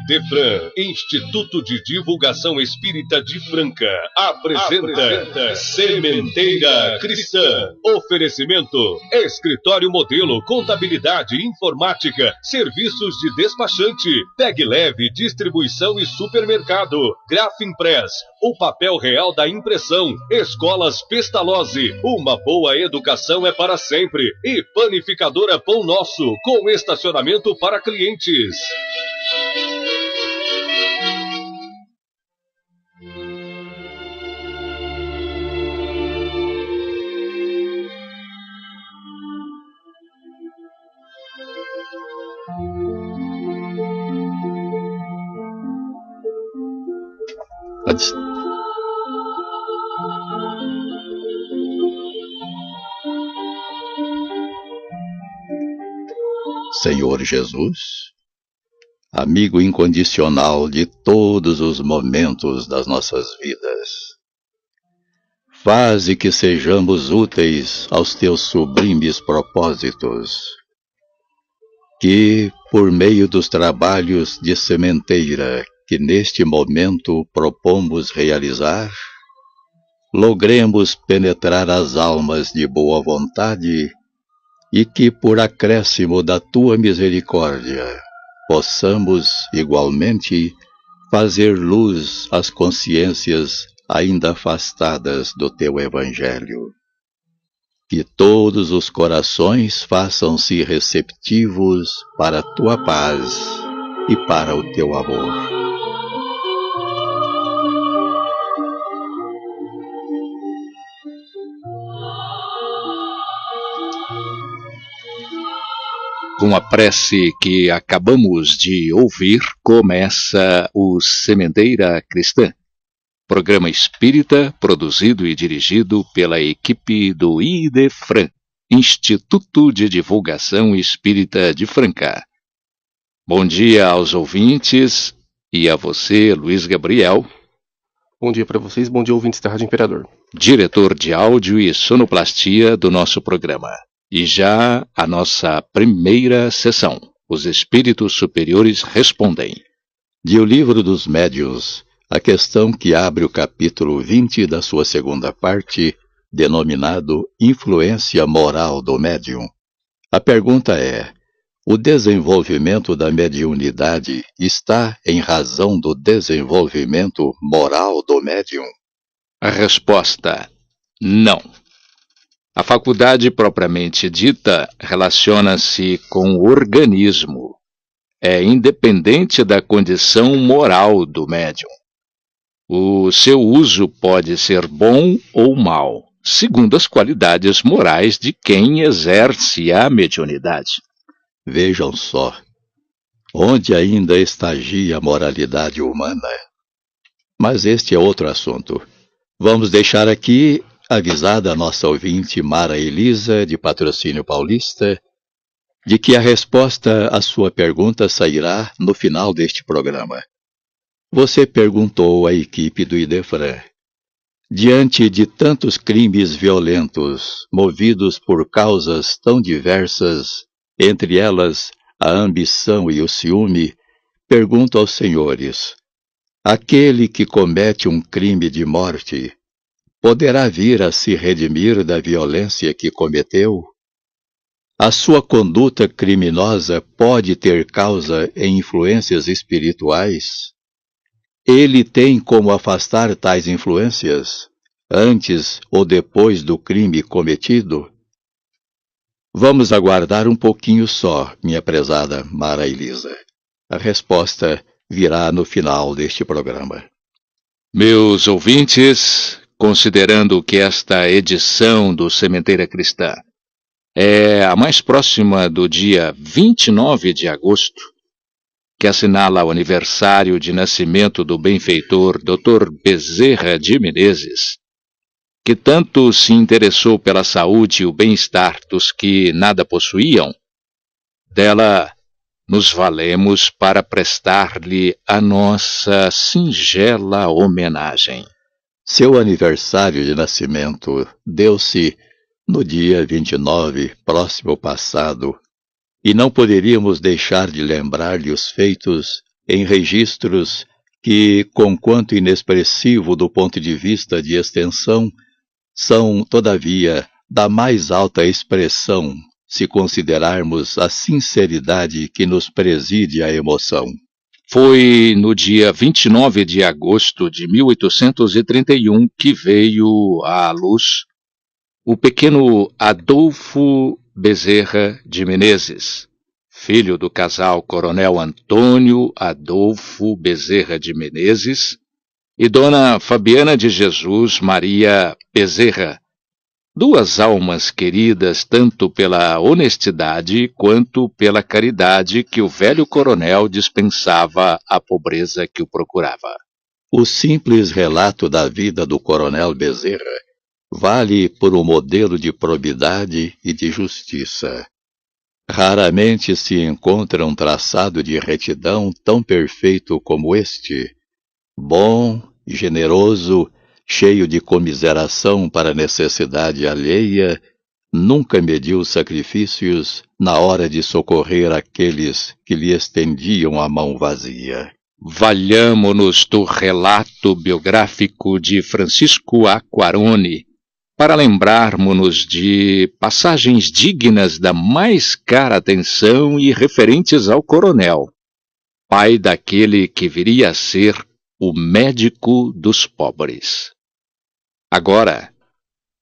Idefran, Instituto de Divulgação Espírita de Franca, apresenta Sementeira Cristã. Oferecimento: Escritório Modelo, Contabilidade, Informática, Serviços de Despachante, Peg Leve, Distribuição e Supermercado, Grafimpress, o papel real da impressão, Escolas Pestalozzi, uma boa educação é para sempre, e Panificadora Pão Nosso, com estacionamento para clientes. Senhor Jesus, amigo incondicional de todos os momentos das nossas vidas, faze que sejamos úteis aos teus sublimes propósitos, que, por meio dos trabalhos de sementeira que neste momento propomos realizar, logremos penetrar as almas de boa vontade e que, por acréscimo da tua misericórdia, possamos, igualmente, fazer luz às consciências ainda afastadas do teu Evangelho. Que todos os corações façam-se receptivos para a tua paz e para o teu amor. Com a prece que acabamos de ouvir, começa o Sementeira Cristã, programa espírita produzido e dirigido pela equipe do Idefran, Instituto de Divulgação Espírita de Franca. Bom dia aos ouvintes e a você, Luiz Gabriel. Bom dia para vocês, bom dia ouvintes da Rádio Imperador. Diretor de áudio e sonoplastia do nosso programa. E já a nossa primeira sessão, Os Espíritos Superiores Respondem. De O Livro dos Médiuns, a questão que abre o capítulo 20 da sua segunda parte, denominado Influência Moral do Médium. A pergunta é: o desenvolvimento da mediunidade está em razão do desenvolvimento moral do médium? A resposta: não. A faculdade propriamente dita relaciona-se com o organismo. É independente da condição moral do médium. O seu uso pode ser bom ou mau, segundo as qualidades morais de quem exerce a mediunidade. Vejam só, onde ainda estagia a moralidade humana. Mas este é outro assunto. Vamos deixar aqui avisada a nossa ouvinte Mara Elisa, de Patrocínio Paulista, de que a resposta à sua pergunta sairá no final deste programa. Você perguntou à equipe do Idefran: diante de tantos crimes violentos, movidos por causas tão diversas, entre elas a ambição e o ciúme, pergunto aos senhores: aquele que comete um crime de morte poderá vir a se redimir da violência que cometeu? A sua conduta criminosa pode ter causa em influências espirituais? Ele tem como afastar tais influências, antes ou depois do crime cometido? Vamos aguardar um pouquinho só, minha prezada Mara Elisa. A resposta virá no final deste programa. Meus ouvintes, considerando que esta edição do Sementeira Cristã é a mais próxima do dia 29 de agosto, que assinala o aniversário de nascimento do benfeitor Dr. Bezerra de Menezes, que tanto se interessou pela saúde e o bem-estar dos que nada possuíam, dela nos valemos para prestar-lhe a nossa singela homenagem. Seu aniversário de nascimento deu-se no dia 29, próximo passado, e não poderíamos deixar de lembrar-lhe os feitos em registros que, conquanto inexpressivo do ponto de vista de extensão, são, todavia, da mais alta expressão, se considerarmos a sinceridade que nos preside a emoção. Foi no dia 29 de agosto de 1831 que veio à luz o pequeno Adolfo Bezerra de Menezes, filho do casal Coronel Antônio Adolfo Bezerra de Menezes e Dona Fabiana de Jesus Maria Bezerra, duas almas queridas tanto pela honestidade quanto pela caridade que o velho coronel dispensava à pobreza que o procurava. O simples relato da vida do coronel Bezerra vale por um modelo de probidade e de justiça. Raramente se encontra um traçado de retidão tão perfeito como este. Bom, generoso, cheio de comiseração para a necessidade alheia, nunca mediu sacrifícios na hora de socorrer aqueles que lhe estendiam a mão vazia. Valhamo-nos do relato biográfico de Francisco Aquarone, para lembrarmos-nos de passagens dignas da mais cara atenção e referentes ao coronel, pai daquele que viria a ser o médico dos pobres. Agora,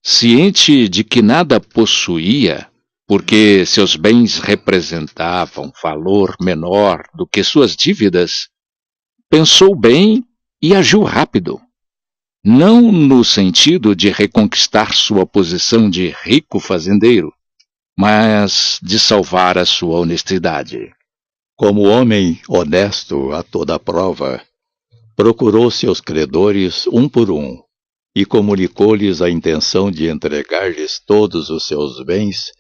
ciente de que nada possuía, porque seus bens representavam valor menor do que suas dívidas, pensou bem e agiu rápido. Não no sentido de reconquistar sua posição de rico fazendeiro, mas de salvar a sua honestidade. Como homem honesto a toda prova, procurou seus credores um por um e comunicou-lhes a intenção de entregar-lhes todos os seus bens,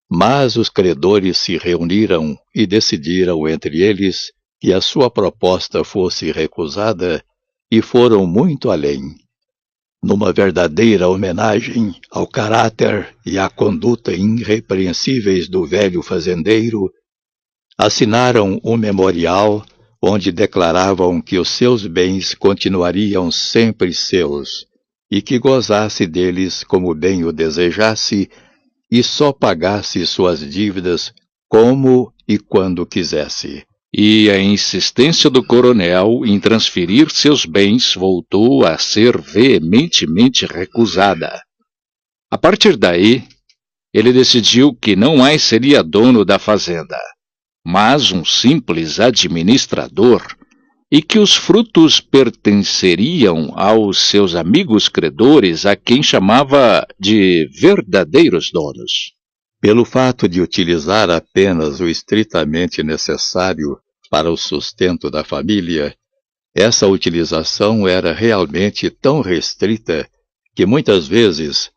mas os credores se reuniram e decidiram entre eles que a sua proposta fosse recusada e foram muito além. Numa verdadeira homenagem ao caráter e à conduta irrepreensíveis do velho fazendeiro, assinaram um memorial onde declaravam que os seus bens continuariam sempre seus e que gozasse deles como bem o desejasse e só pagasse suas dívidas como e quando quisesse. E a insistência do coronel em transferir seus bens voltou a ser veementemente recusada. A partir daí, ele decidiu que não mais seria dono da fazenda, mas um simples administrador, e que os frutos pertenceriam aos seus amigos credores, a quem chamava de verdadeiros donos. Pelo fato de utilizar apenas o estritamente necessário para o sustento da família, essa utilização era realmente tão restrita que muitas vezes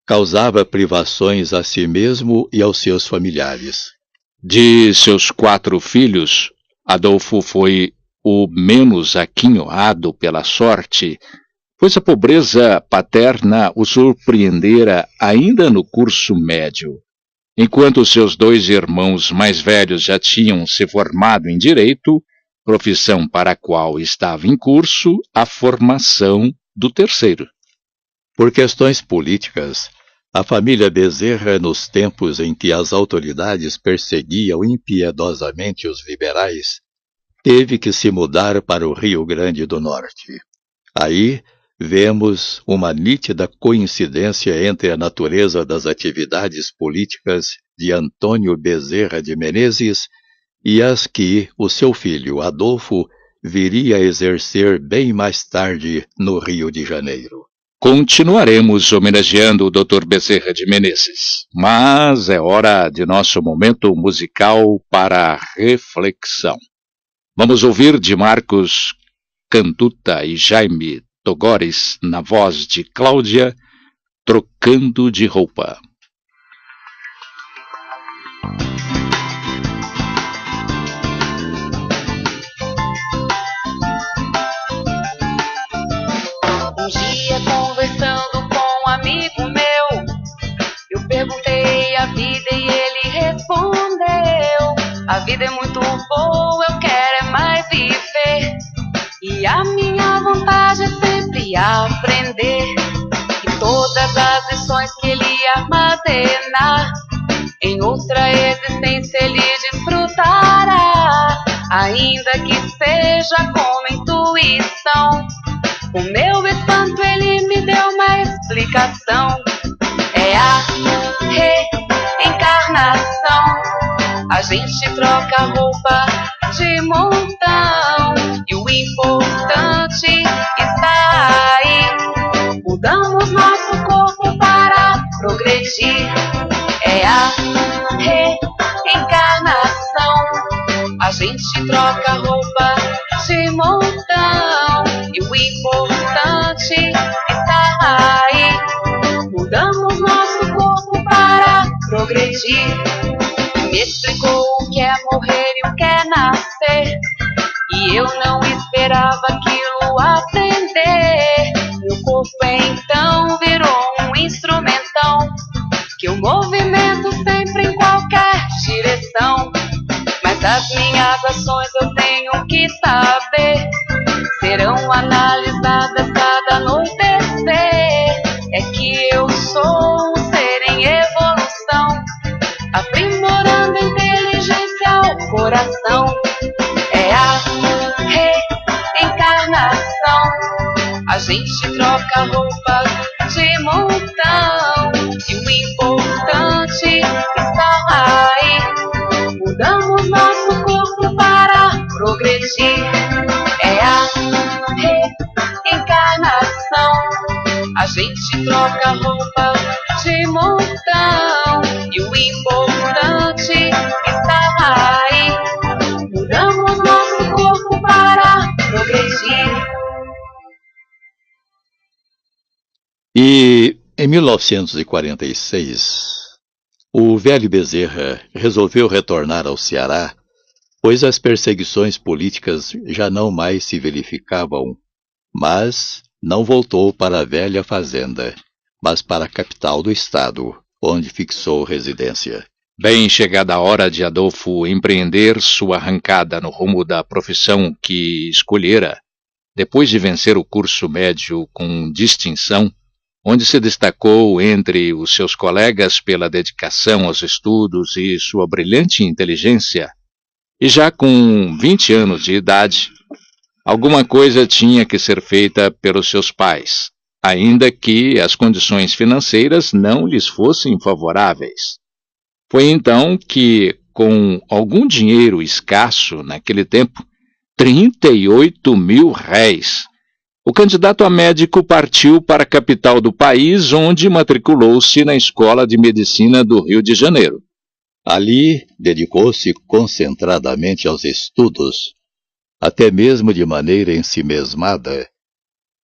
causava privações a si mesmo e aos seus familiares. De seus 4 filhos, Adolfo foi o menos aquinhoado pela sorte, pois a pobreza paterna o surpreendera ainda no curso médio. Enquanto seus 2 irmãos mais velhos já tinham se formado em direito, profissão para a qual estava em curso a formação do terceiro. Por questões políticas, a família Bezerra, nos tempos em que as autoridades perseguiam impiedosamente os liberais, teve que se mudar para o Rio Grande do Norte. Aí vemos uma nítida coincidência entre a natureza das atividades políticas de Antônio Bezerra de Menezes e as que o seu filho Adolfo viria a exercer bem mais tarde no Rio de Janeiro. Continuaremos homenageando o Dr. Bezerra de Menezes, mas é hora de nosso momento musical para reflexão. Vamos ouvir de Marcos Cantuta e Jaime Togores, na voz de Cláudia, Trocando de Roupa. Um dia, conversando com um amigo meu, eu perguntei a vida e ele respondeu: a vida é muito boa, eu quero é mais viver. das lições que ele ia armazenar. Em outra existência ele desfrutará, ainda que seja com intuição. O meu espanto ele me deu uma explicação. É a reencarnação. A gente troca roupa de montão e o importante está aí. Mudamos nosso corpo para progredir. É a reencarnação. A gente troca roupa de montão e o importante está aí. Mudamos nosso corpo para progredir. Me explicou o que é morrer e o que é nascer, e eu não esperava aquilo aprender. Meu corpo então virou um instrumentão que eu movimento sempre em qualquer direção. Mas as minhas ações eu tenho que saber, serão analisadas cada anoitecer. É que eu sou um ser em evolução, aprimorando a inteligência ao coração. É a reencarnação. A gente troca roupa de montão e o importante está aí. Mudamos nosso corpo para progredir. É a reencarnação. A gente troca roupa de montão e o importante está aí. Mudamos nosso corpo para progredir. E em 1946, o velho Bezerra resolveu retornar ao Ceará, pois as perseguições políticas já não mais se verificavam, mas não voltou para a velha fazenda, mas para a capital do estado, onde fixou residência. Bem chegada a hora de Adolfo empreender sua arrancada no rumo da profissão que escolhera, depois de vencer o curso médio com distinção, onde se destacou entre os seus colegas pela dedicação aos estudos e sua brilhante inteligência, e já com 20 anos de idade, alguma coisa tinha que ser feita pelos seus pais, ainda que as condições financeiras não lhes fossem favoráveis. Foi então que, com algum dinheiro escasso naquele tempo, 38.000 réis, o candidato a médico partiu para a capital do país, onde matriculou-se na Escola de Medicina do Rio de Janeiro. Ali, dedicou-se concentradamente aos estudos, até mesmo de maneira ensimesmada.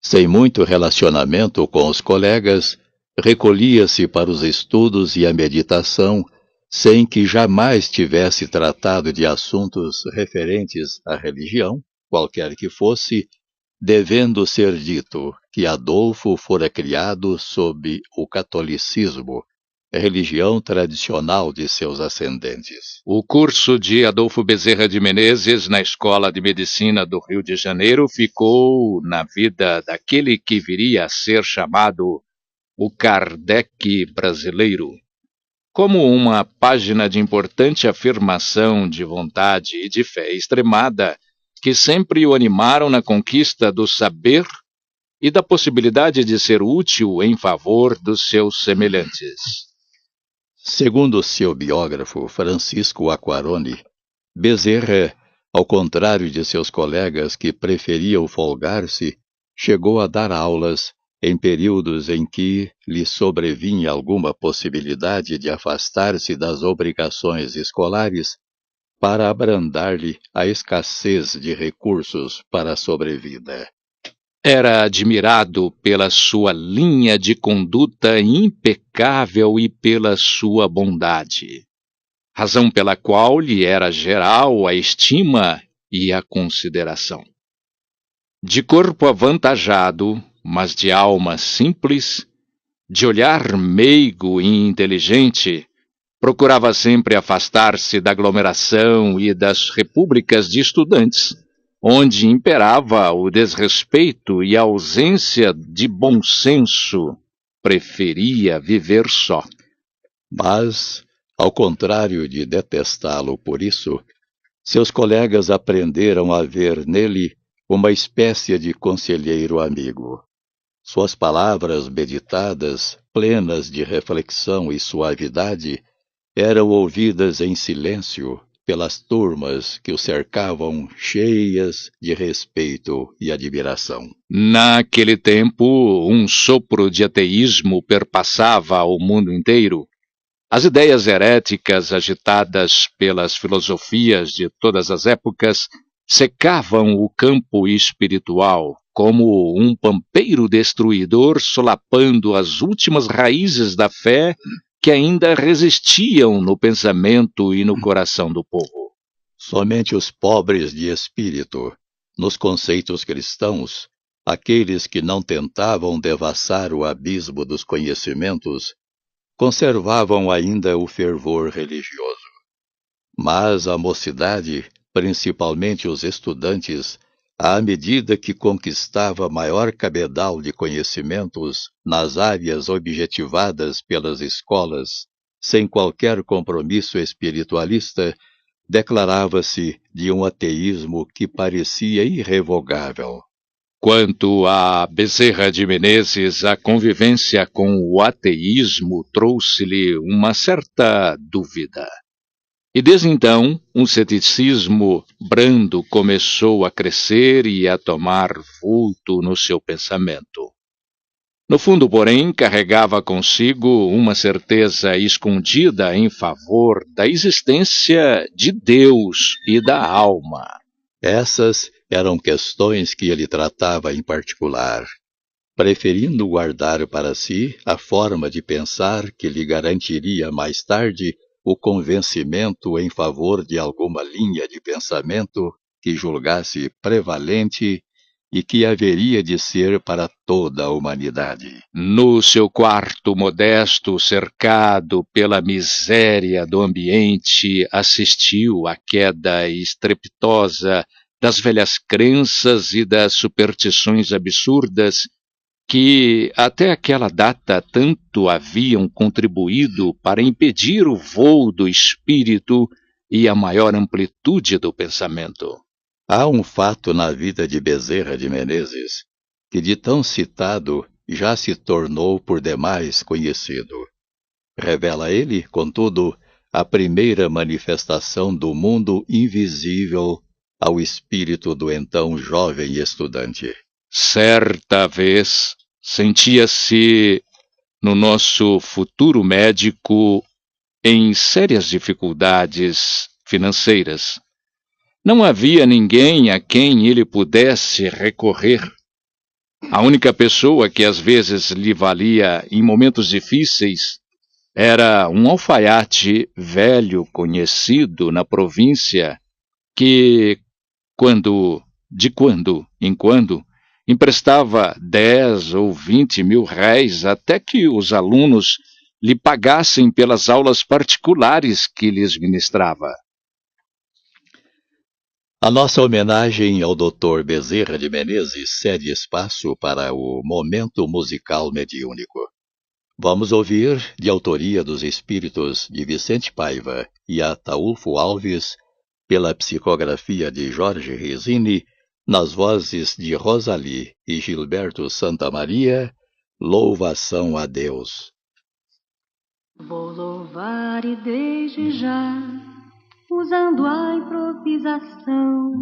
Sem muito relacionamento com os colegas, recolhia-se para os estudos e a meditação, sem que jamais tivesse tratado de assuntos referentes à religião, qualquer que fosse, devendo ser dito que Adolfo fora criado sob o catolicismo, religião tradicional de seus ascendentes. O curso de Adolfo Bezerra de Menezes na Escola de Medicina do Rio de Janeiro ficou na vida daquele que viria a ser chamado o Kardec brasileiro, como uma página de importante afirmação de vontade e de fé extremada que sempre o animaram na conquista do saber e da possibilidade de ser útil em favor dos seus semelhantes. Segundo seu biógrafo, Francisco Aquarone, Bezerra, ao contrário de seus colegas que preferiam folgar-se, chegou a dar aulas em períodos em que lhe sobrevinha alguma possibilidade de afastar-se das obrigações escolares para abrandar-lhe a escassez de recursos para a sobrevida. Era admirado pela sua linha de conduta impecável e pela sua bondade, razão pela qual lhe era geral a estima e a consideração. De corpo avantajado, mas de alma simples, de olhar meigo e inteligente, procurava sempre afastar-se da aglomeração e das repúblicas de estudantes, onde imperava o desrespeito e a ausência de bom senso preferia viver só. Mas, ao contrário de detestá-lo por isso, seus colegas aprenderam a ver nele uma espécie de conselheiro amigo. Suas palavras meditadas, plenas de reflexão e suavidade, eram ouvidas em silêncio pelas turmas que o cercavam, cheias de respeito e admiração. Naquele tempo, um sopro de ateísmo perpassava o mundo inteiro. As ideias heréticas agitadas pelas filosofias de todas as épocas secavam o campo espiritual, como um pampeiro destruidor solapando as últimas raízes da fé que ainda resistiam no pensamento e no coração do povo. Somente os pobres de espírito, nos conceitos cristãos, aqueles que não tentavam devassar o abismo dos conhecimentos, conservavam ainda o fervor religioso. Mas a mocidade, principalmente os estudantes, à medida que conquistava maior cabedal de conhecimentos nas áreas objetivadas pelas escolas, sem qualquer compromisso espiritualista, declarava-se de um ateísmo que parecia irrevogável. Quanto a Bezerra de Menezes, a convivência com o ateísmo trouxe-lhe uma certa dúvida. E desde então, um ceticismo brando começou a crescer e a tomar vulto no seu pensamento. No fundo, porém, carregava consigo uma certeza escondida em favor da existência de Deus e da alma. Essas eram questões que ele tratava em particular, preferindo guardar para si a forma de pensar que lhe garantiria mais tarde o convencimento em favor de alguma linha de pensamento que julgasse prevalente e que haveria de ser para toda a humanidade. No seu quarto modesto, cercado pela miséria do ambiente, assistiu à queda estrepitosa das velhas crenças e das superstições absurdas que até aquela data tanto haviam contribuído para impedir o voo do espírito e a maior amplitude do pensamento. Há um fato na vida de Bezerra de Menezes que de tão citado já se tornou por demais conhecido. Revela ele, contudo, a primeira manifestação do mundo invisível ao espírito do então jovem estudante. Certa vez, sentia-se no nosso futuro médico em sérias dificuldades financeiras. Não havia ninguém a quem ele pudesse recorrer. A única pessoa que às vezes lhe valia em momentos difíceis era um alfaiate velho conhecido na província que, de quando em quando, emprestava 10 ou 20 mil réis até que os alunos lhe pagassem pelas aulas particulares que lhes ministrava. A nossa homenagem ao Dr. Bezerra de Menezes cede espaço para o momento musical mediúnico. Vamos ouvir, de autoria dos espíritos de Vicente Paiva e Ataúlfo Alves, pela psicografia de Jorge Resini, nas vozes de Rosali e Gilberto Santamaria, Louvação a Deus. Vou louvar e desde já, usando a improvisação,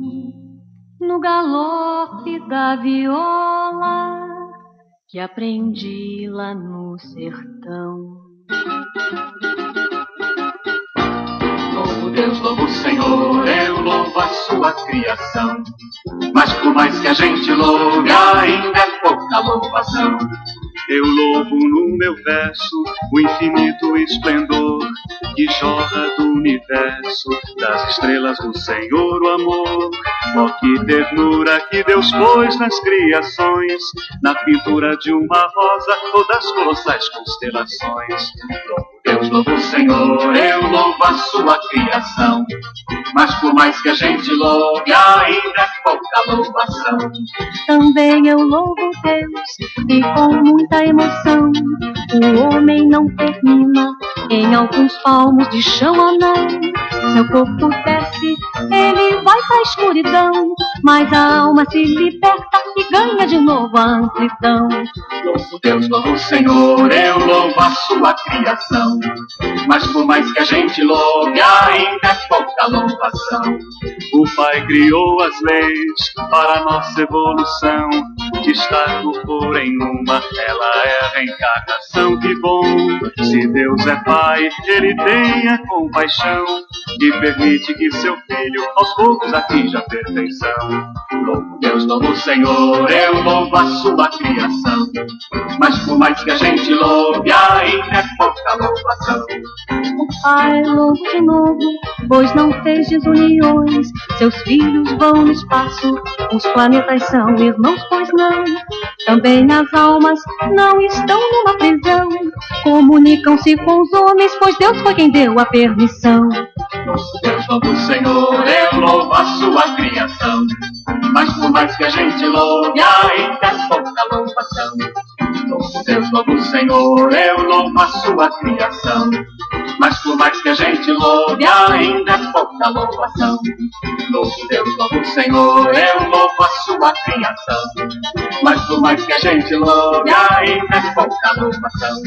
no galope da viola, que aprendi lá no sertão. Louvo Deus, louvo o Senhor, eu louvo a sua criação. Mas por mais que a gente louve, ainda é pouca louvação. Eu louvo no meu verso o infinito esplendor que jorra do universo, das estrelas do Senhor o amor. Oh, que ternura que Deus pôs nas criações, na pintura de uma rosa ou das colossais constelações. Louvo Deus, louvo o Senhor, eu louvo a sua criação. Mas por mais que a gente louve, ainda é pouca louvação. Também eu louvo Deus e com muita emoção. O homem não termina em alguns palmos de chão ou não. Seu corpo desce, ele vai pra escuridão, mas a alma se liberta e ganha de novo a amplidão. Louvo Deus, louvo o Senhor, eu louvo a sua criação. Mas por mais que a gente louve, ainda é pouca louvação. O Pai criou as leis para a nossa evolução. De estar no corpo em uma, ela é a reencarnação. Que bom, se Deus é Pai, Ele tem a compaixão e permite que seu filho aos poucos atinja a perfeição. Louvo Deus, louvo o Senhor, eu louvo a sua criação. Mas por mais que a gente louve, ainda é pouca louvação. O Pai louvo de novo, pois não fez desuniões. Seus filhos vão no espaço, os planetas são irmãos, pois não. Também as almas não estão numa prisão, comunicam-se com os homens, pois Deus foi quem deu a permissão. Louvo Deus, louvo o Senhor, eu louvo a sua criação. Mas por mais que a gente louve, ainda é pouca louvação. Louvo Deus, louvo o Senhor, eu louvo a sua criação. Mas por mais que a gente louve, ainda é pouca louvação. Louvo Deus, louvo o Senhor, eu louvo a sua criação. Mas por mais que a gente louve, ainda é pouca louvação.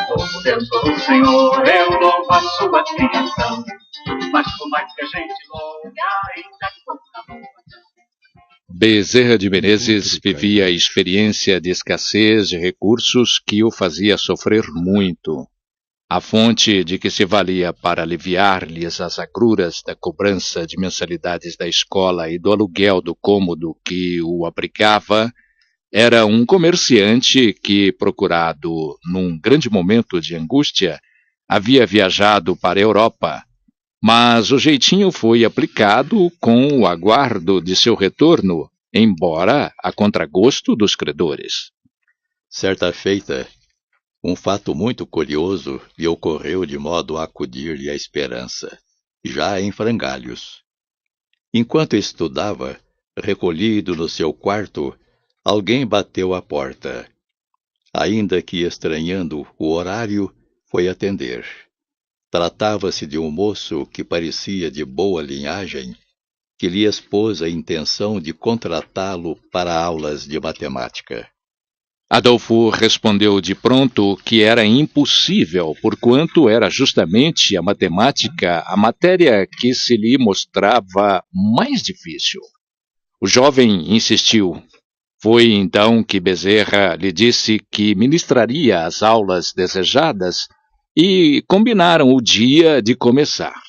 Louvo Deus, louvo o Senhor, eu louvo a sua criação. Mas por mais que a gente louve, ainda é pouca louvação. Bezerra de Menezes vivia a experiência de escassez de recursos que o fazia sofrer muito. A fonte de que se valia para aliviar-lhes as agruras da cobrança de mensalidades da escola e do aluguel do cômodo que o abrigava era um comerciante que, procurado num grande momento de angústia, havia viajado para a Europa, mas o jeitinho foi aplicado com o aguardo de seu retorno, embora a contragosto dos credores. Certa feita, um fato muito curioso lhe ocorreu de modo a acudir-lhe a esperança, já em frangalhos. Enquanto estudava, recolhido no seu quarto, alguém bateu à porta. Ainda que estranhando o horário, foi atender. Tratava-se de um moço que parecia de boa linhagem, que lhe expôs a intenção de contratá-lo para aulas de matemática. Adolfo respondeu de pronto que era impossível, porquanto era justamente a matemática a matéria que se lhe mostrava mais difícil. O jovem insistiu. Foi então que Bezerra lhe disse que ministraria as aulas desejadas e combinaram o dia de começar.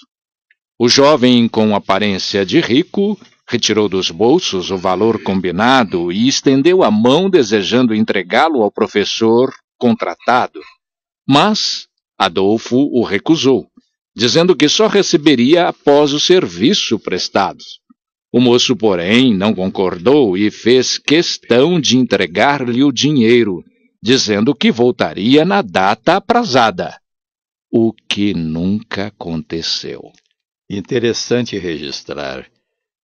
O jovem, com aparência de rico, retirou dos bolsos o valor combinado e estendeu a mão desejando entregá-lo ao professor contratado. Mas Adolfo o recusou, dizendo que só receberia após o serviço prestado. O moço, porém, não concordou e fez questão de entregar-lhe o dinheiro, dizendo que voltaria na data aprazada. O que nunca aconteceu. Interessante registrar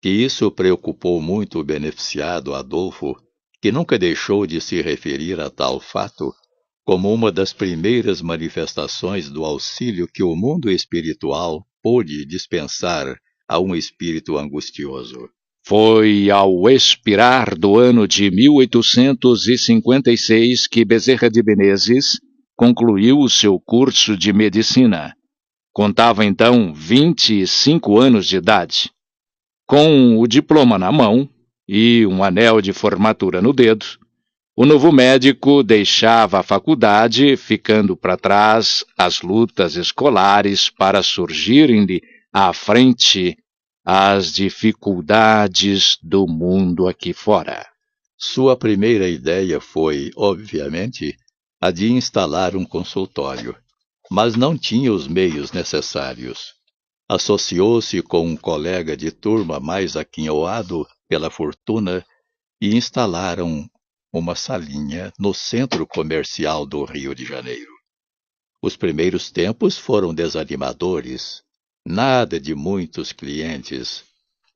que isso preocupou muito o beneficiado Adolfo, que nunca deixou de se referir a tal fato como uma das primeiras manifestações do auxílio que o mundo espiritual pôde dispensar a um espírito angustioso. Foi ao expirar do ano de 1856 que Bezerra de Menezes concluiu o seu curso de medicina. Contava então 25 anos de idade. Com o diploma na mão e um anel de formatura no dedo, o novo médico deixava a faculdade, ficando para trás as lutas escolares para surgirem-lhe à frente as dificuldades do mundo aqui fora. Sua primeira ideia foi, obviamente, a de instalar um consultório, mas não tinha os meios necessários. Associou-se com um colega de turma mais aquinhoado pela fortuna e instalaram uma salinha no centro comercial do Rio de Janeiro. Os primeiros tempos foram desanimadores. Nada de muitos clientes,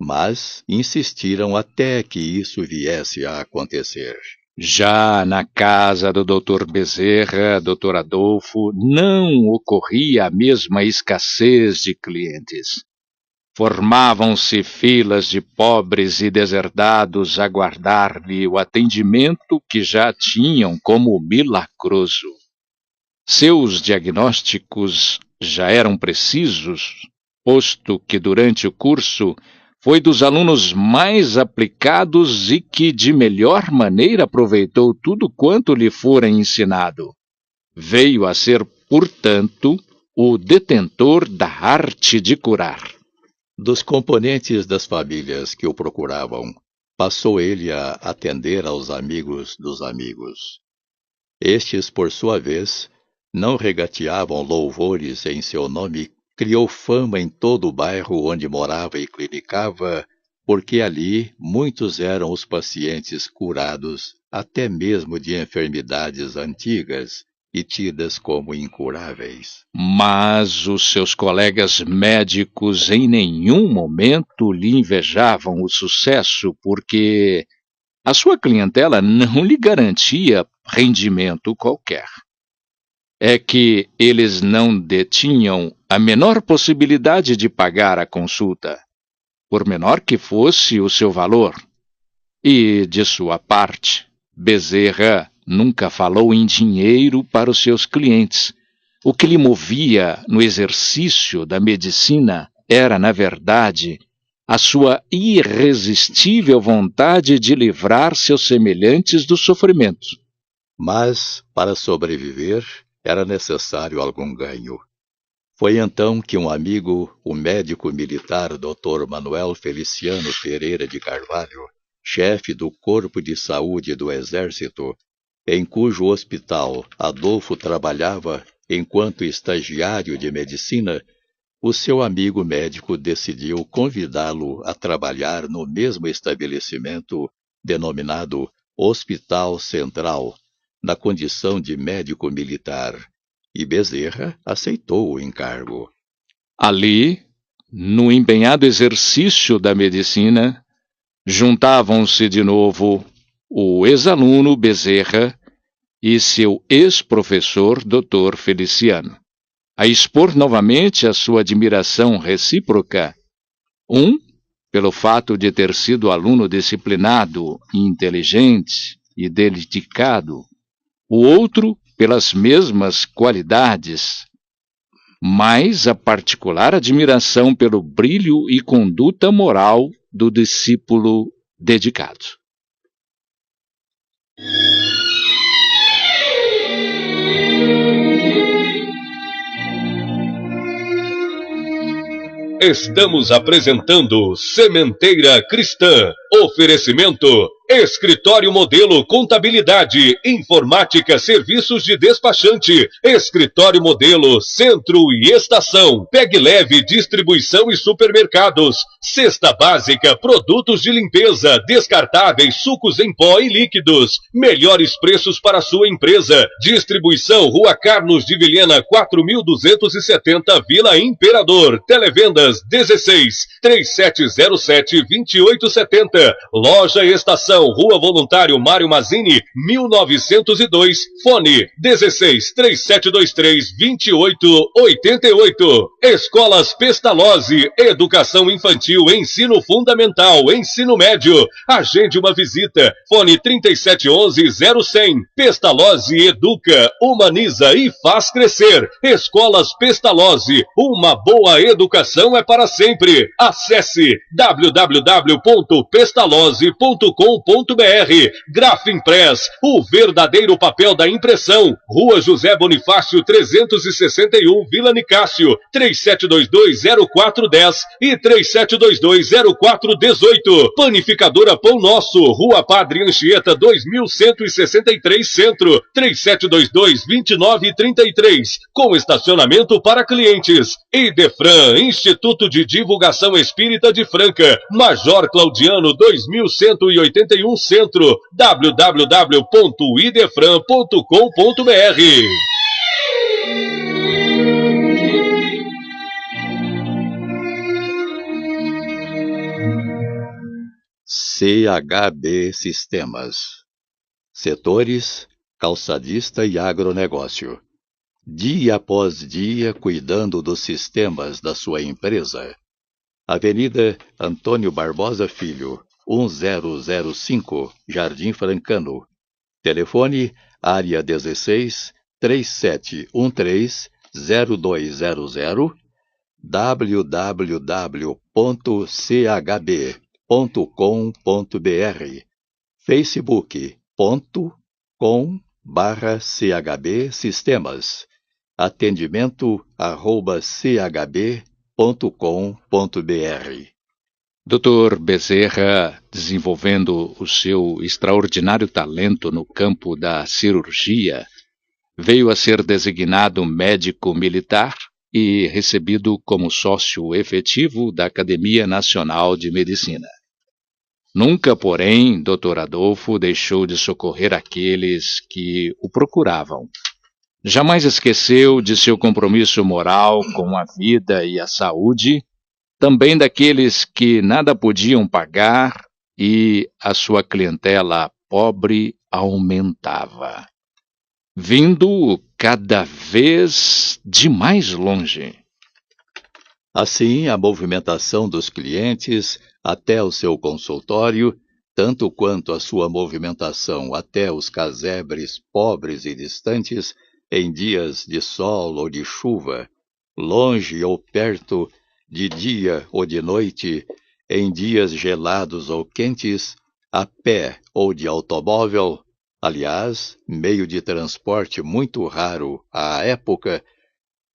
mas insistiram até que isso viesse a acontecer. Já na casa do Dr. Bezerra, Dr. Adolfo, não ocorria a mesma escassez de clientes. Formavam-se filas de pobres e deserdados a aguardar-lhe o atendimento que já tinham como milagroso. Seus diagnósticos já eram precisos, posto que durante o curso foi dos alunos mais aplicados e que de melhor maneira aproveitou tudo quanto lhe fora ensinado. Veio a ser, portanto, o detentor da arte de curar. Dos componentes das famílias que o procuravam, passou ele a atender aos amigos dos amigos. Estes, por sua vez, não regateavam louvores em seu nome. Criou fama em todo o bairro onde morava e clinicava, porque ali muitos eram os pacientes curados, até mesmo de enfermidades antigas e tidas como incuráveis. Mas os seus colegas médicos em nenhum momento lhe invejavam o sucesso, porque a sua clientela não lhe garantia rendimento qualquer. É que eles não detinham a menor possibilidade de pagar a consulta, por menor que fosse o seu valor. E, de sua parte, Bezerra nunca falou em dinheiro para os seus clientes. O que lhe movia no exercício da medicina era, na verdade, a sua irresistível vontade de livrar seus semelhantes do sofrimento. Mas, para sobreviver, era necessário algum ganho. Foi então que um amigo, o médico militar Dr. Manuel Feliciano Pereira de Carvalho, chefe do Corpo de Saúde do Exército, em cujo hospital Adolfo trabalhava enquanto estagiário de medicina, o seu amigo médico decidiu convidá-lo a trabalhar no mesmo estabelecimento denominado Hospital Central, na condição de médico militar, e Bezerra aceitou o encargo. Ali, no empenhado exercício da medicina, juntavam-se de novo o ex-aluno Bezerra e seu ex-professor Dr. Feliciano, a expor novamente a sua admiração recíproca, um pelo fato de ter sido aluno disciplinado, inteligente e dedicado, o outro pelas mesmas qualidades, mas a particular admiração pelo brilho e conduta moral do discípulo dedicado. Estamos apresentando Sementeira Cristã. Oferecimento: Escritório Modelo Contabilidade, Informática, Serviços de Despachante, Escritório Modelo Centro e Estação, Pegue Leve Distribuição e Supermercados, Cesta Básica, Produtos de Limpeza, Descartáveis, Sucos em Pó e Líquidos, melhores preços para sua empresa, Distribuição Rua Carlos de Vilhena 4270, Vila Imperador, Televendas 16 3707 2870, Loja Estação, Rua Voluntário Mário Mazzini, 1902, fone 16 3723 2888. Escolas Pestalozzi, Educação Infantil, Ensino Fundamental, Ensino Médio. Agende uma visita, fone 3711-0100. Pestalozzi educa, humaniza e faz crescer. Escolas Pestalozzi, uma boa educação é para sempre. Acesse www.pestalozzi.com.br. Grafimpress, o verdadeiro papel da impressão. Rua José Bonifácio 361, Vila Nicásio, 3722-0410 e 3722-0418. Panificadora Pão Nosso, Rua Padre Anchieta 2163 Centro, 3722-2933, com estacionamento para clientes. Idefran, Instituto de Divulgação Espírita de Franca, Major Claudiano 2181 Centro, www.idefran.com.br. CHB Sistemas. Setores: calçadista e agronegócio. Dia após dia cuidando dos sistemas da sua empresa. Avenida Antônio Barbosa Filho, 1005, Jardim Francano. Telefone: área 16 3713-0200, www.chb.com.br, facebook.com/CHB Sistemas, atendimento @chb.com.br. Dr. Bezerra, desenvolvendo o seu extraordinário talento no campo da cirurgia, veio a ser designado médico militar e recebido como sócio efetivo da Academia Nacional de Medicina. Nunca, porém, Dr. Adolfo deixou de socorrer aqueles que o procuravam. Jamais esqueceu de seu compromisso moral com a vida e a saúde, também daqueles que nada podiam pagar, e a sua clientela pobre aumentava, vindo cada vez de mais longe. Assim, a movimentação dos clientes até o seu consultório, tanto quanto a sua movimentação até os casebres pobres e distantes, em dias de sol ou de chuva, longe ou perto, de dia ou de noite, em dias gelados ou quentes, a pé ou de automóvel, aliás, meio de transporte muito raro à época,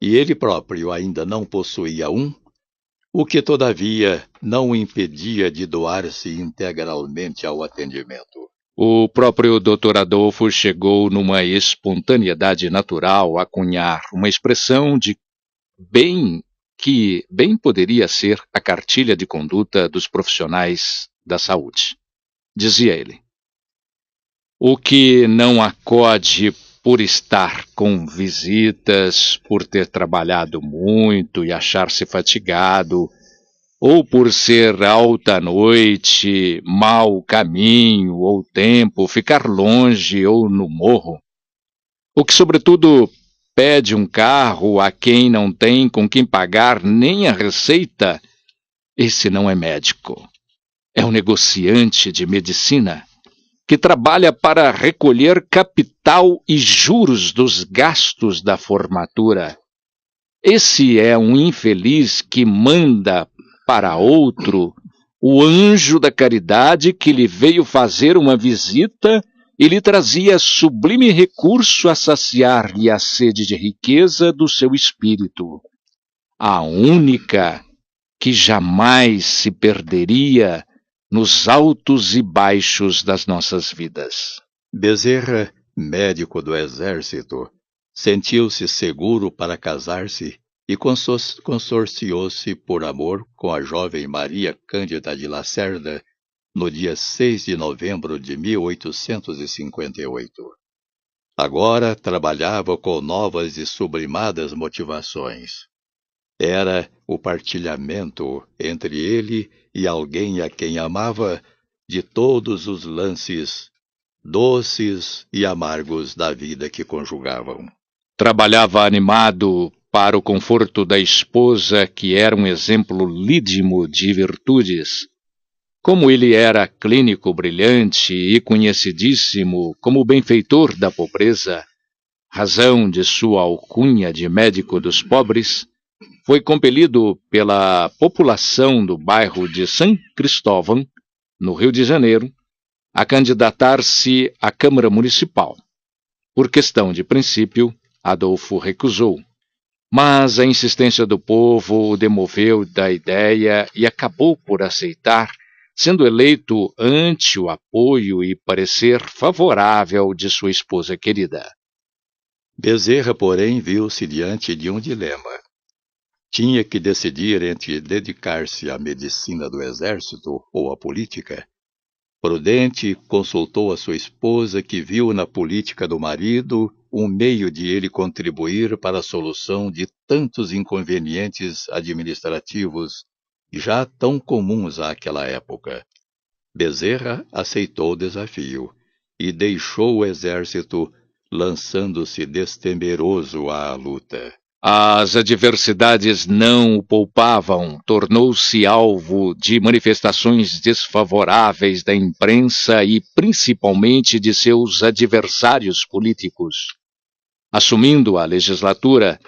e ele próprio ainda não possuía um, o que todavia não o impedia de doar-se integralmente ao atendimento. O próprio Dr. Adolfo chegou numa espontaneidade natural a cunhar uma expressão de que bem poderia ser a cartilha de conduta dos profissionais da saúde. Dizia ele: o que não acode por estar com visitas, por ter trabalhado muito e achar-se fatigado, ou por ser alta noite, mau caminho ou tempo, ficar longe ou no morro. O que, sobretudo, pede um carro a quem não tem com quem pagar nem a receita, esse não é médico. É um negociante de medicina que trabalha para recolher capital e juros dos gastos da formatura. Esse é um infeliz que manda para outro o anjo da caridade que lhe veio fazer uma visita e lhe trazia sublime recurso a saciar-lhe a sede de riqueza do seu espírito, a única que jamais se perderia nos altos e baixos das nossas vidas. Bezerra, médico do Exército, sentiu-se seguro para casar-se e consorciou-se por amor com a jovem Maria Cândida de Lacerda no dia 6 de novembro de 1858. Agora trabalhava com novas e sublimadas motivações. Era o partilhamento entre ele e alguém a quem amava de todos os lances doces e amargos da vida que conjugavam. Trabalhava animado para o conforto da esposa, que era um exemplo lídimo de virtudes. Como ele era clínico brilhante e conhecidíssimo como benfeitor da pobreza, razão de sua alcunha de médico dos pobres, foi compelido pela população do bairro de São Cristóvão, no Rio de Janeiro, a candidatar-se à Câmara Municipal. Por questão de princípio, Adolfo recusou, mas a insistência do povo o demoveu da ideia e acabou por aceitar, sendo eleito ante o apoio e parecer favorável de sua esposa querida. Bezerra, porém, viu-se diante de um dilema. Tinha que decidir entre dedicar-se à medicina do exército ou à política. Prudente, consultou a sua esposa, que viu na política do marido um meio de ele contribuir para a solução de tantos inconvenientes administrativos já tão comuns àquela época. Bezerra aceitou o desafio e deixou o exército, lançando-se destemeroso à luta. As adversidades não o poupavam, tornou-se alvo de manifestações desfavoráveis da imprensa e principalmente de seus adversários políticos. Assumindo a legislatura,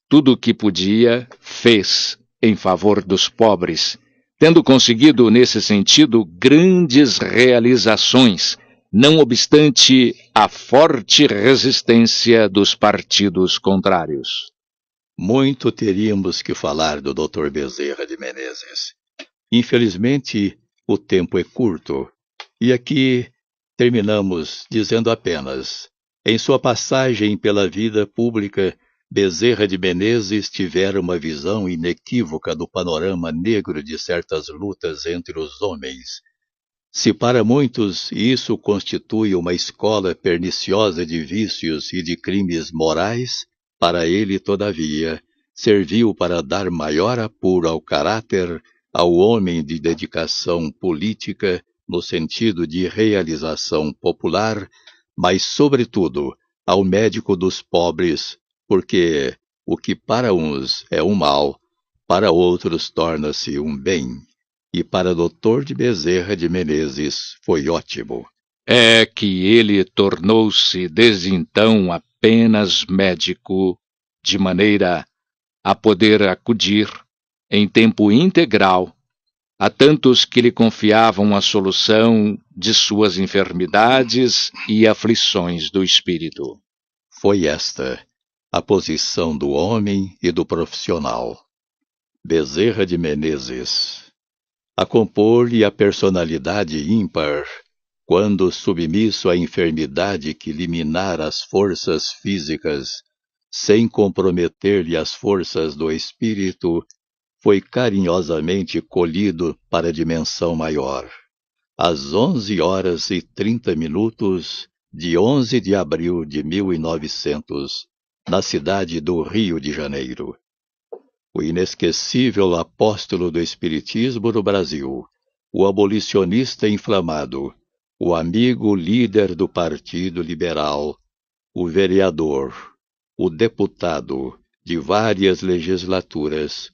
tudo o que podia, fez em favor dos pobres, tendo conseguido, nesse sentido, grandes realizações, não obstante a forte resistência dos partidos contrários. Muito teríamos que falar do Dr. Bezerra de Menezes. Infelizmente, o tempo é curto, e aqui terminamos dizendo apenas: em sua passagem pela vida pública, Bezerra de Menezes tivera uma visão inequívoca do panorama negro de certas lutas entre os homens. Se para muitos isso constitui uma escola perniciosa de vícios e de crimes morais, para ele, todavia, serviu para dar maior apuro ao caráter, ao homem de dedicação política, no sentido de realização popular, mas, sobretudo, ao médico dos pobres, porque o que para uns é um mal, para outros torna-se um bem. E para Dr. de Bezerra de Menezes foi ótimo. É que ele tornou-se desde então apenas médico, de maneira a poder acudir, em tempo integral, a tantos que lhe confiavam a solução de suas enfermidades e aflições do espírito. Foi esta a posição do homem e do profissional. Bezerra de Menezes, a compor-lhe a personalidade ímpar, quando submisso à enfermidade que liminar as forças físicas, sem comprometer-lhe as forças do espírito, foi carinhosamente colhido para a dimensão maior. Às 11h30 de 11 de abril de 1900, na cidade do Rio de Janeiro. O inesquecível apóstolo do Espiritismo no Brasil, o abolicionista inflamado, o amigo líder do Partido Liberal, o vereador, o deputado de várias legislaturas,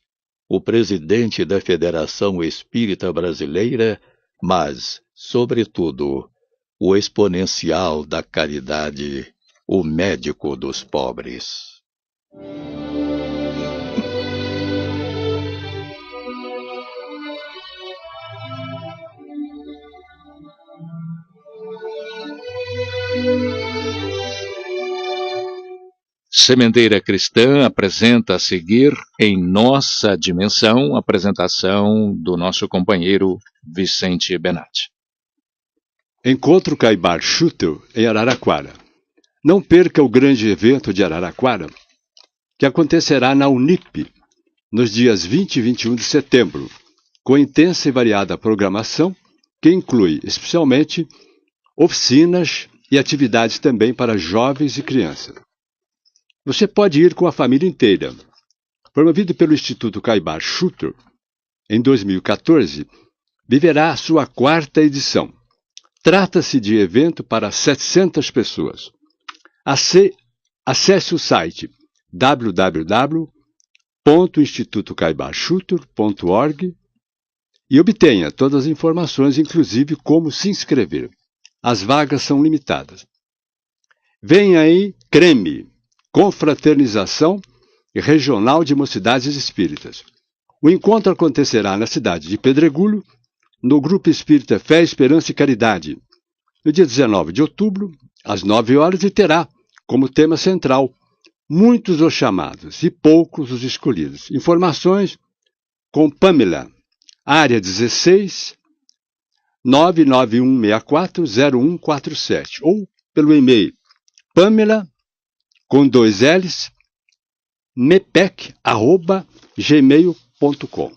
o presidente da Federação Espírita Brasileira, mas, sobretudo, o exponencial da caridade, o médico dos pobres. Sementeira Cristã apresenta a seguir, em nossa dimensão, a apresentação do nosso companheiro Vicente Benatti. Encontro Caibar Schutter em Araraquara. Não perca o grande evento de Araraquara, que acontecerá na Unip, nos dias 20 e 21 de setembro, com intensa e variada programação, que inclui, especialmente, oficinas e atividades também para jovens e crianças. Você pode ir com a família inteira. Promovido pelo Instituto Caibar Schutter, em 2014, viverá a sua 4ª edição. Trata-se de evento para 700 pessoas. Acesse o site www.institutocaibarschutter.org e obtenha todas as informações, inclusive como se inscrever. As vagas são limitadas. Vem aí CREME, Confraternização Regional de Mocidades Espíritas. O encontro acontecerá na cidade de Pedregulho, no Grupo Espírita Fé, Esperança e Caridade, no dia 19 de outubro, às 9 horas, e terá como tema central muitos os chamados e poucos os escolhidos. Informações com Pamela, área 16 991640147, ou pelo e-mail Pamela com 2 L's, mepec@gmail.com.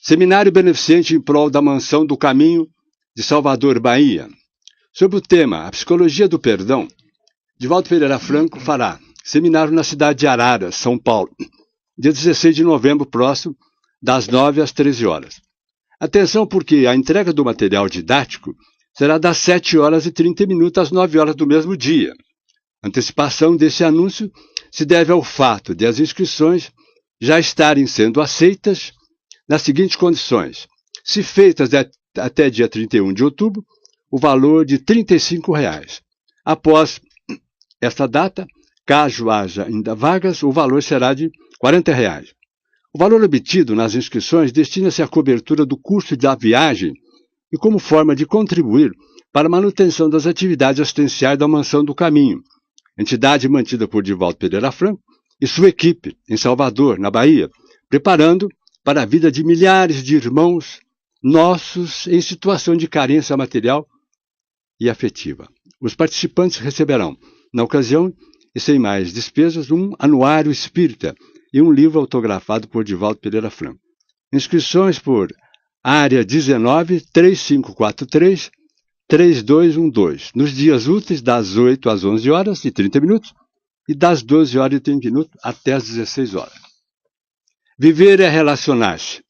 Seminário beneficente em prol da Mansão do Caminho de Salvador, Bahia. Sobre o tema A Psicologia do Perdão, Divaldo Pereira Franco fará seminário na cidade de Araras, São Paulo, dia 16 de novembro próximo, das 9 às 13 horas. Atenção, porque a entrega do material didático será das 7h30 às 9h do mesmo dia. A antecipação desse anúncio se deve ao fato de as inscrições já estarem sendo aceitas nas seguintes condições. Se feitas até dia 31 de outubro, o valor de R$ 35. Após esta data, caso haja ainda vagas, o valor será de R$ 40. O valor obtido nas inscrições destina-se à cobertura do custo da viagem e como forma de contribuir para a manutenção das atividades assistenciais da Mansão do Caminho, entidade mantida por Divaldo Pereira Franco e sua equipe, em Salvador, na Bahia, preparando para a vida de milhares de irmãos nossos em situação de carência material e afetiva. Os participantes receberão, na ocasião, e sem mais despesas, um anuário espírita e um livro autografado por Divaldo Pereira Franco. Inscrições por área 19 3543 3212, nos dias úteis das 8 às 11 horas e 30 minutos e das 12 horas e 30 minutos até as 16 horas. Viver é relacionar-se.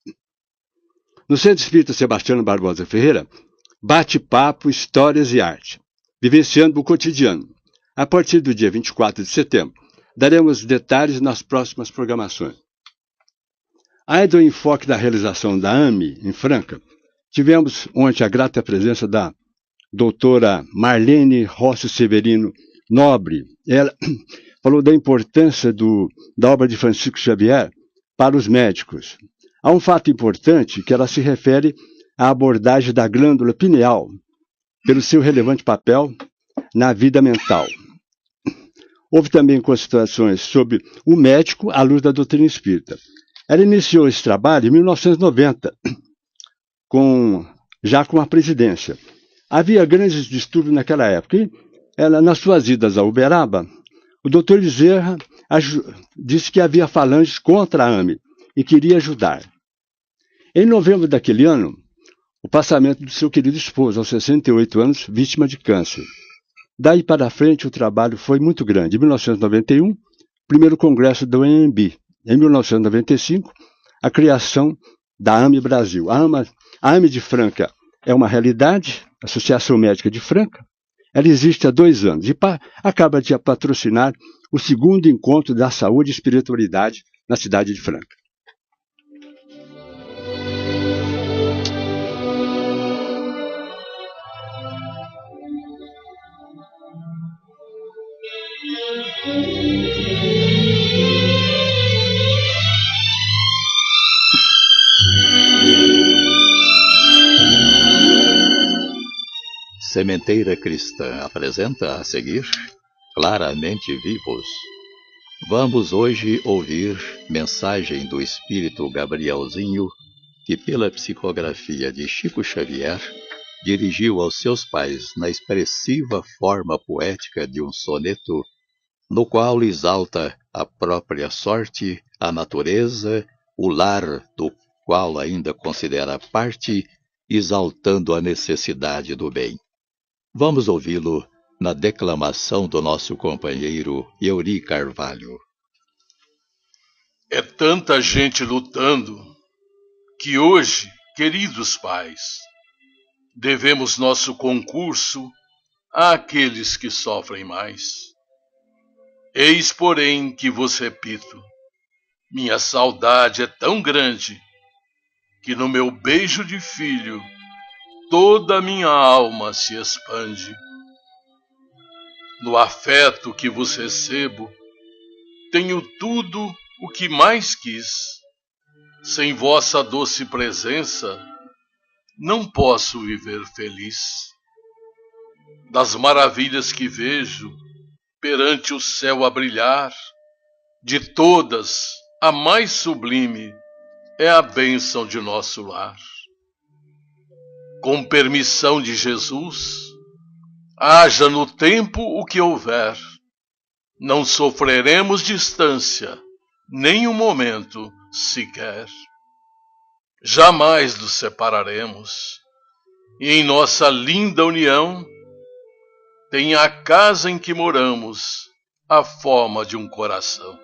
No Centro Espírita Sebastiano Barbosa Ferreira, bate-papo, histórias e arte, vivenciando o cotidiano. A partir do dia 24 de setembro, daremos detalhes nas próximas programações. Aí do enfoque da realização da AME, em Franca, tivemos ontem a grata presença da doutora Marlene Rossi Severino Nobre. Ela falou da importância da obra de Francisco Xavier para os médicos. Há um fato importante que ela se refere à abordagem da glândula pineal, pelo seu relevante papel na vida mental. Houve também considerações sobre o médico à luz da doutrina espírita. Ela iniciou esse trabalho em 1990, já com a presidência. Havia grandes distúrbios naquela época. E ela, nas suas idas a Uberaba, o doutor Bezerra disse que havia falanges contra a AME e queria ajudar. Em novembro daquele ano, o passamento do seu querido esposo, aos 68 anos, vítima de câncer. Daí para frente, o trabalho foi muito grande. Em 1991, primeiro congresso do EMB. Em 1995, a criação da AME Brasil. A AME de Franca é uma realidade, Associação Médica de Franca. Ela existe há 2 anos e acaba de patrocinar o 2º encontro da saúde e espiritualidade na cidade de Franca. Sementeira Cristã apresenta a seguir Claramente Vivos. Vamos hoje ouvir mensagem do Espírito Gabrielzinho, que pela psicografia de Chico Xavier dirigiu aos seus pais na expressiva forma poética de um soneto, no qual exalta a própria sorte, a natureza, o lar do qual ainda considera parte, exaltando a necessidade do bem. Vamos ouvi-lo na declamação do nosso companheiro Euri Carvalho. É tanta gente lutando que hoje, queridos pais, devemos nosso concurso àqueles que sofrem mais. Eis, porém, que vos repito, minha saudade é tão grande que no meu beijo de filho toda a minha alma se expande. No afeto que vos recebo, tenho tudo o que mais quis. Sem vossa doce presença, não posso viver feliz. Das maravilhas que vejo perante o céu a brilhar, de todas, a mais sublime é a bênção de nosso lar. Com permissão de Jesus, haja no tempo o que houver, não sofreremos distância, nem um momento sequer. Jamais nos separaremos, e em nossa linda união, tem a casa em que moramos a forma de um coração.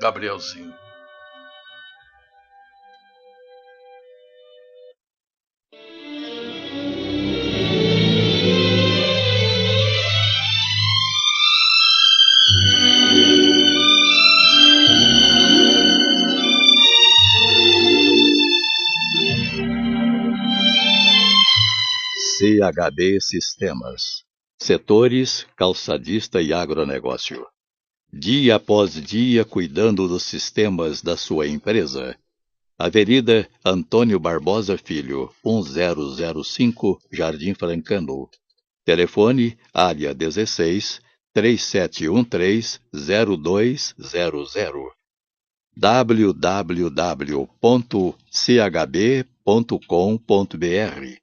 Gabrielzinho. CHB Sistemas. Setores calçadista e agronegócio. Dia após dia cuidando dos sistemas da sua empresa. Avenida Antônio Barbosa Filho, 1005, Jardim Francano. Telefone área 16 3713-0200. www.chb.com.br.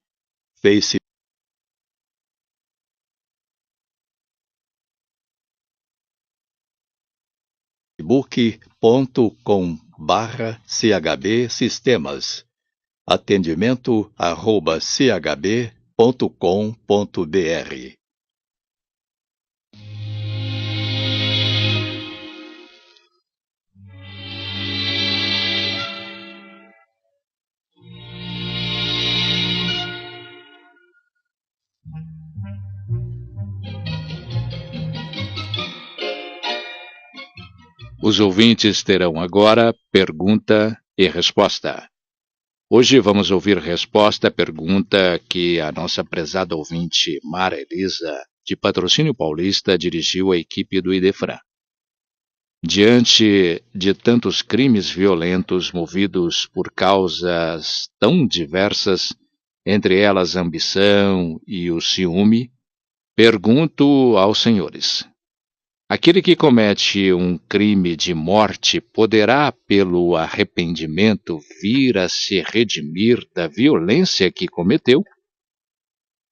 facebook.com/chb sistemas. Atendimento @chb.com.br. Os ouvintes terão agora pergunta e resposta. Hoje vamos ouvir resposta à pergunta que a nossa prezada ouvinte Mara Elisa, de Patrocínio Paulista, dirigiu à equipe do Idefran. Diante de tantos crimes violentos movidos por causas tão diversas, entre elas a ambição e o ciúme, pergunto aos senhores: aquele que comete um crime de morte poderá, pelo arrependimento, vir a se redimir da violência que cometeu?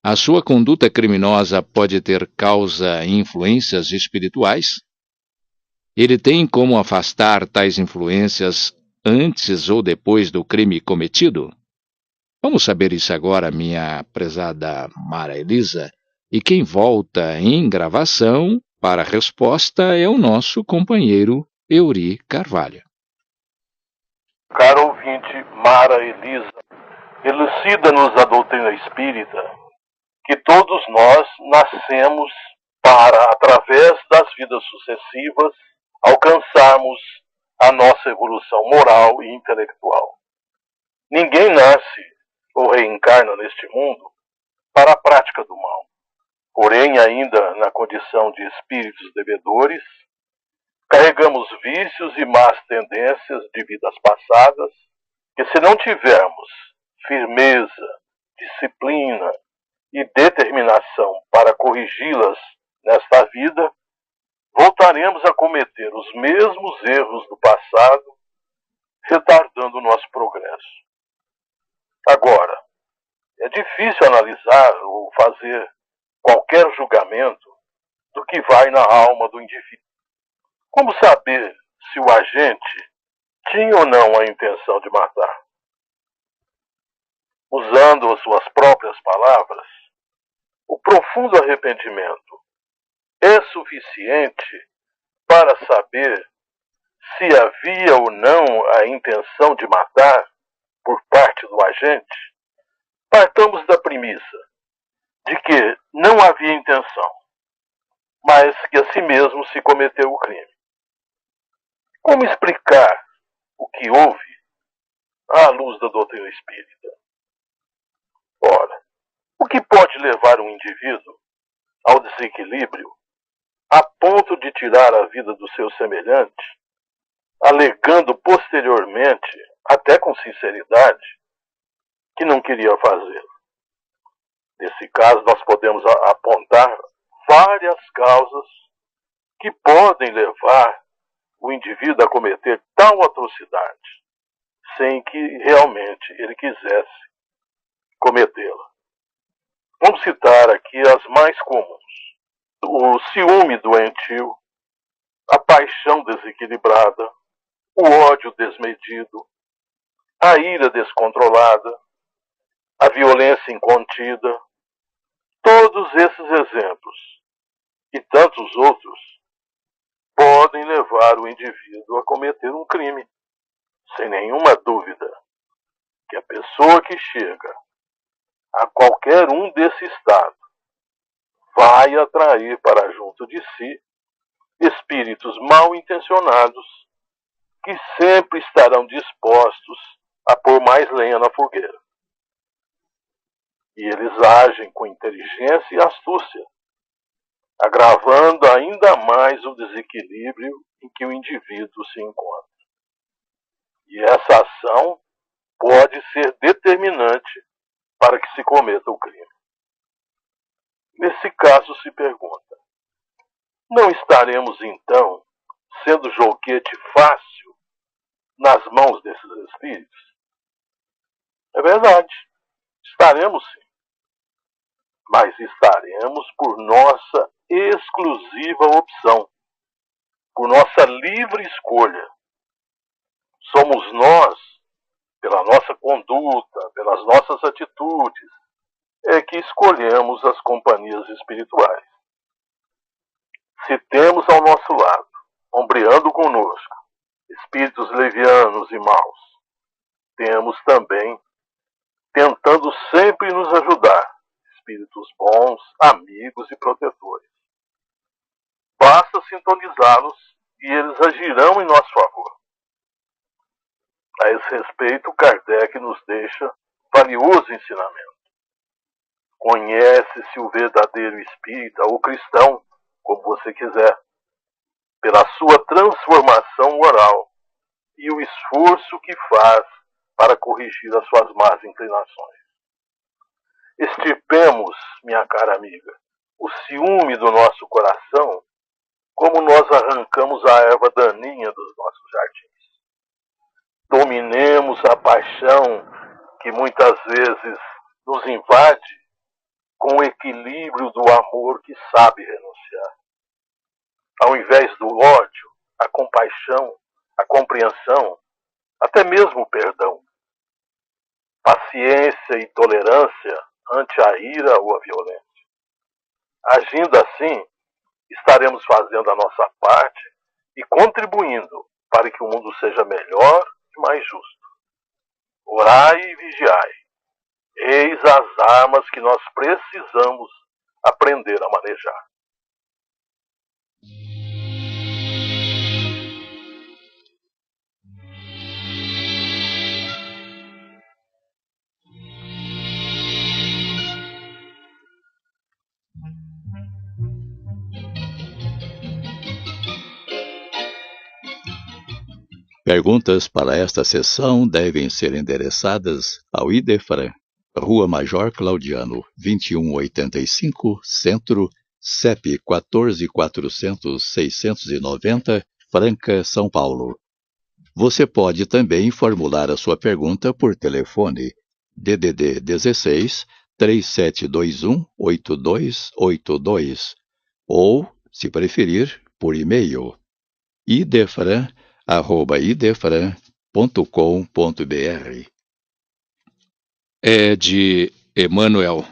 A sua conduta criminosa pode ter causa em influências espirituais? Ele tem como afastar tais influências antes ou depois do crime cometido? Vamos saber isso agora, minha prezada Mara Elisa, e quem volta em gravação para a resposta é o nosso companheiro Euri Carvalho. Caro ouvinte Mara Elisa, elucida-nos a doutrina espírita que todos nós nascemos para, através das vidas sucessivas, alcançarmos a nossa evolução moral e intelectual. Ninguém nasce ou reencarna neste mundo para a prática do mal. Porém, ainda na condição de espíritos devedores, carregamos vícios e más tendências de vidas passadas, que se não tivermos firmeza, disciplina e determinação para corrigi-las nesta vida, voltaremos a cometer os mesmos erros do passado, retardando o nosso progresso. Agora, é difícil analisar ou fazer qualquer julgamento do que vai na alma do indivíduo. Como saber se o agente tinha ou não a intenção de matar? Usando as suas próprias palavras, o profundo arrependimento é suficiente para saber se havia ou não a intenção de matar por parte do agente? Partamos da premissa de que não havia intenção, mas que a si mesmo se cometeu o crime. Como explicar o que houve à luz da doutrina espírita? Ora, o que pode levar um indivíduo ao desequilíbrio a ponto de tirar a vida do seu semelhante, alegando posteriormente, até com sinceridade, que não queria fazê-lo? Nesse caso, nós podemos apontar várias causas que podem levar o indivíduo a cometer tal atrocidade, sem que realmente ele quisesse cometê-la. Vamos citar aqui as mais comuns: o ciúme doentio, a paixão desequilibrada, o ódio desmedido, a ira descontrolada, a violência incontida. Todos esses exemplos e tantos outros podem levar o indivíduo a cometer um crime. Sem nenhuma dúvida que a pessoa que chega a qualquer um desse estado vai atrair para junto de si espíritos mal intencionados que sempre estarão dispostos a pôr mais lenha na fogueira. e eles agem com inteligência e astúcia, agravando ainda mais o desequilíbrio em que o indivíduo se encontra. E essa ação pode ser determinante para que se cometa o crime. Nesse caso, se pergunta: não estaremos, então, sendo joguete fácil nas mãos desses espíritos? É verdade, estaremos sim. Mas estaremos por nossa exclusiva opção, por nossa livre escolha. Somos nós, pela nossa conduta, pelas nossas atitudes, que escolhemos as companhias espirituais. Se temos ao nosso lado, ombreando conosco, espíritos levianos e maus, temos também, tentando sempre nos ajudar, espíritos bons, amigos e protetores. Basta sintonizá-los e eles agirão em nosso favor. A esse respeito, Kardec nos deixa valioso ensinamento. Conhece-se o verdadeiro espírita ou cristão, como você quiser, pela sua transformação moral e o esforço que faz para corrigir as suas más inclinações. Extirpemos, minha cara amiga, o ciúme do nosso coração, como nós arrancamos a erva daninha dos nossos jardins. Dominemos a paixão que muitas vezes nos invade com o equilíbrio do amor que sabe renunciar. Ao invés do ódio, a compaixão, a compreensão, até mesmo o perdão. Paciência e tolerância ante a ira ou a violência. Agindo assim, estaremos fazendo a nossa parte e contribuindo para que o mundo seja melhor e mais justo. Orai e vigiai. Eis as armas que nós precisamos aprender a manejar. Perguntas para esta sessão devem ser endereçadas ao Idefran, Rua Major Claudiano, 2185, Centro, CEP 14.400.690, Franca, São Paulo. Você pode também formular a sua pergunta por telefone DDD 16 3721 8282 ou, se preferir, por e-mail idefran@idefran.com.br. É de Emmanuel.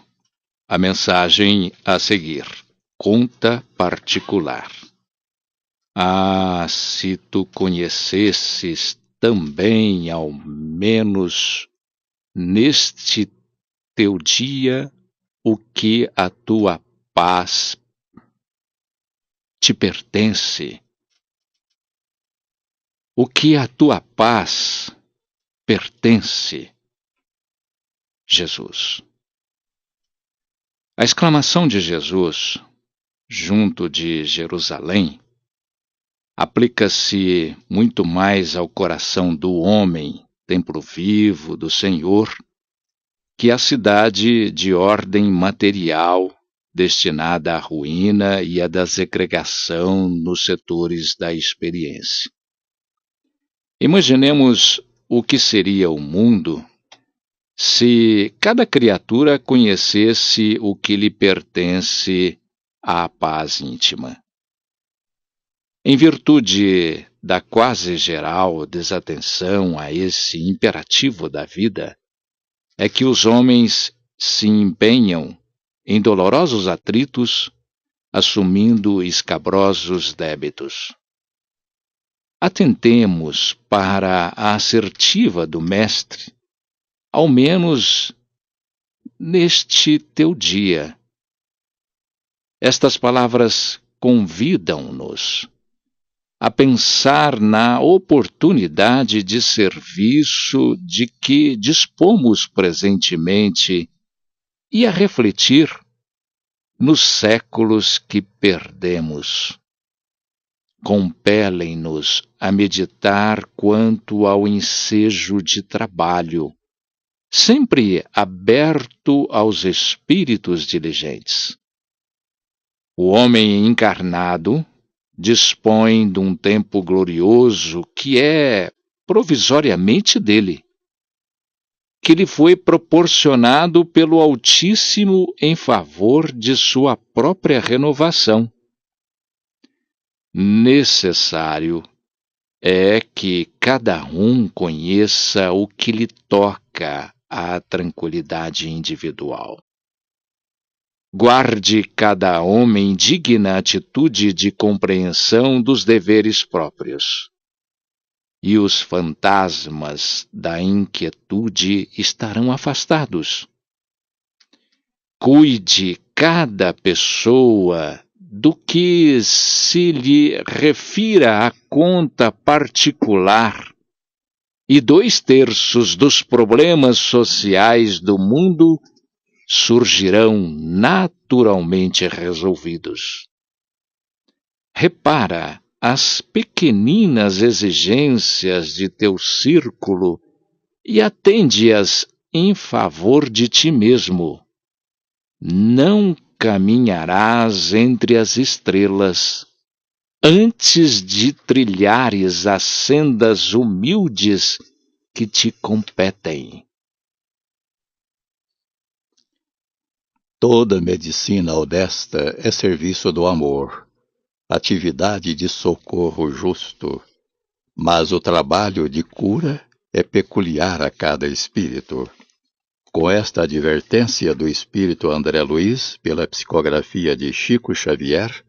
A mensagem a seguir. Conta particular. Ah, se tu conhecesses também, ao menos neste teu dia, o que a tua paz te pertence. O que a tua paz pertence. Jesus. A exclamação de Jesus, junto de Jerusalém, aplica-se muito mais ao coração do homem, templo vivo do Senhor, que à cidade de ordem material, destinada à ruína e à desagregação nos setores da experiência. Imaginemos o que seria o mundo se cada criatura conhecesse o que lhe pertence à paz íntima. Em virtude da quase geral desatenção a esse imperativo da vida, é que os homens se empenham em dolorosos atritos, assumindo escabrosos débitos. Atentemos para a assertiva do Mestre, ao menos neste teu dia. Estas palavras convidam-nos a pensar na oportunidade de serviço de que dispomos presentemente e a refletir nos séculos que perdemos. Compelem-nos a meditar quanto ao ensejo de trabalho, sempre aberto aos espíritos diligentes. O homem encarnado dispõe de um tempo glorioso que é provisoriamente dele, que lhe foi proporcionado pelo Altíssimo em favor de sua própria renovação. Necessário é que cada um conheça o que lhe toca à tranquilidade individual. Guarde cada homem digna atitude de compreensão dos deveres próprios, e os fantasmas da inquietude estarão afastados. Cuide cada pessoa do que se lhe refira à conta particular, e 2/3 dos problemas sociais do mundo surgirão naturalmente resolvidos. Repara as pequeninas exigências de teu círculo e atende-as em favor de ti mesmo. Não caminharás entre as estrelas antes de trilhares as sendas humildes que te competem. Toda medicina honesta é serviço do amor, atividade de socorro justo, mas o trabalho de cura é peculiar a cada espírito. Com esta advertência do espírito André Luiz, pela psicografia de Chico Xavier,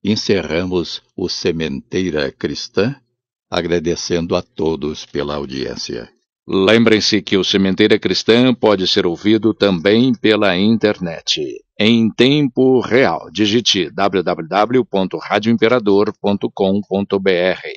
encerramos o Sementeira Cristã, agradecendo a todos pela audiência. Lembrem-se que o Sementeira Cristã pode ser ouvido também pela internet, em tempo real. Digite www.radioimperador.com.br.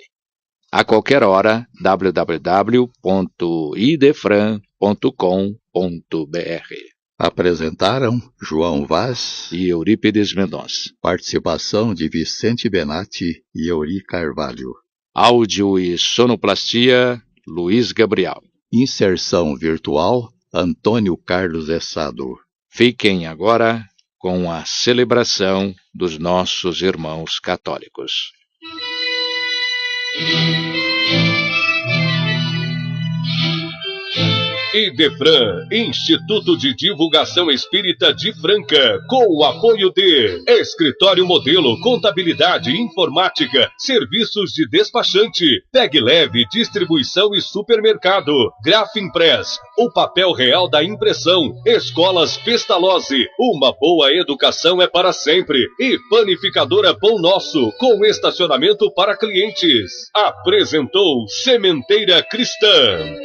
A qualquer hora, www.idefran.com.br. Apresentaram João Vaz e Eurípides Mendonça. Participação de Vicente Benatti e Euri Carvalho. Áudio e sonoplastia, Luiz Gabriel. Inserção virtual, Antônio Carlos Essado. Fiquem agora com a celebração dos nossos irmãos católicos. Idefran, Instituto de Divulgação Espírita de Franca, com o apoio de Escritório Modelo, Contabilidade, Informática, Serviços de Despachante, Peg Leve, Distribuição e Supermercado, Grafimpress, o papel real da impressão, Escolas Pestalozzi, uma boa educação é para sempre, e Panificadora Pão Nosso, com estacionamento para clientes. Apresentou Sementeira Cristã.